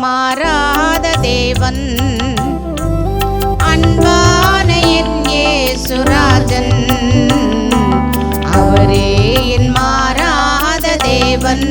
மாறாத தேவன், அன்பான என் இயேசுராஜன், அவரே என் மாறாத தேவன்.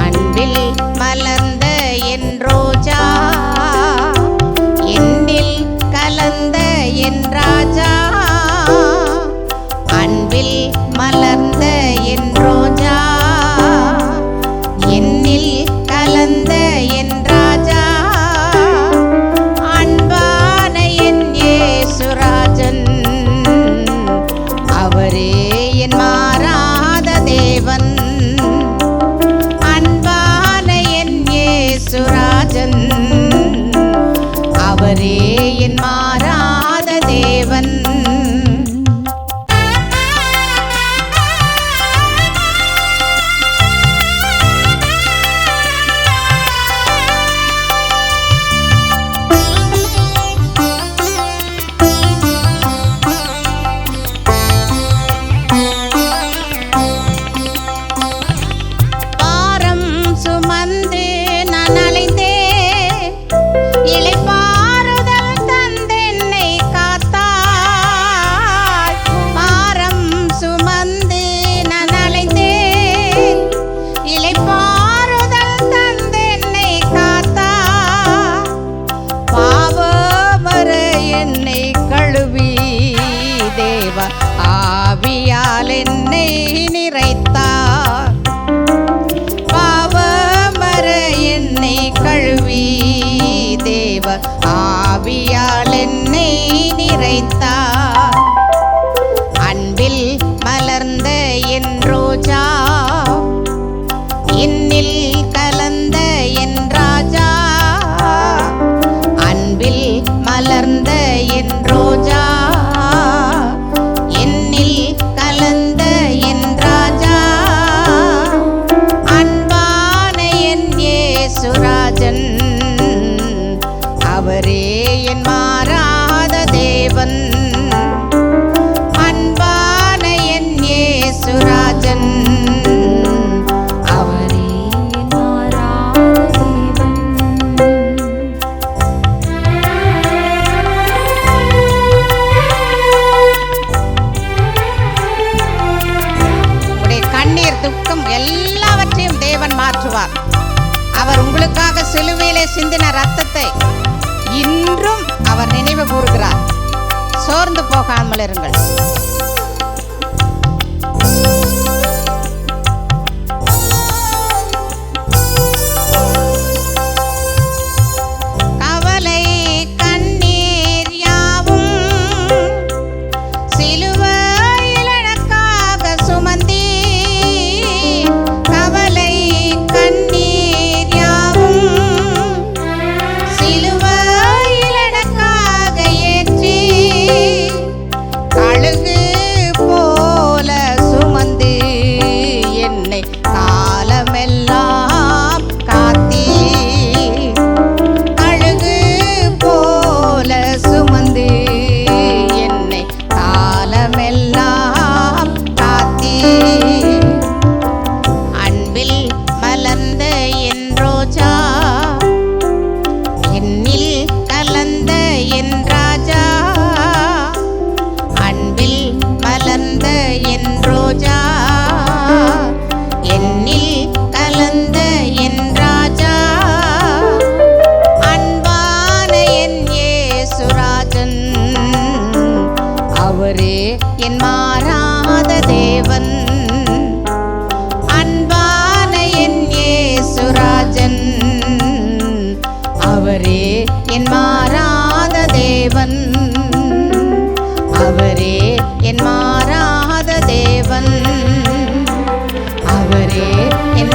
அன்பில் மலர்ந்த என் ரோஜா, என்னில் கலந்த என் ராஜா, அன்பில் மலர்ந்த என் ரோஜா, என்னில் கலந்த என் ராஜா, அன்பான என் இயேசுராஜன், அவரே என் மாறாத தேவன், அன்பான என் இயேசுராஜன், அவரே என் மாறாத தேவன். ஆவியால் என்னை நிறைத்தார், பாவமற என்னை கழுவி தேவ ஆவியால் என்னை நிறைத்தார், அன்பில் மலர்ந்த என் ரோஜா, என்னில் கலந்த என் ராஜா, அன்பில் மலர்ந்த என் ரோஜா, கலந்த என் ராஜா, அன்பான என் இயேசுராஜன், அவரே என் மாறாத தேவன், அன்பான என் இயேசுராஜன், அவரே என் மாறாத தேவன். துக்கம் எல்லாவற்றையும் தேவன் மாற்றுவார். அவர் உங்களுக்காக சிலுவையிலே சிந்தின இரத்தத்தை இன்றும் அவர் நினைவு கூறுகிறார். சோர்ந்து போகாமல் இருங்கள். கவலை கண்ணீர் யாவும் சிலுவையில் எனக்காக சுமந்தி, சிலுவையில் எனக்காக ஏற்றி, அழுகு அவரே என் மாறாத தேவன், அன்பான என் இயேசுராஜன். அவரே என் மாறாத தேவன், அவரே என் மாறாத தேவன், அவரே என்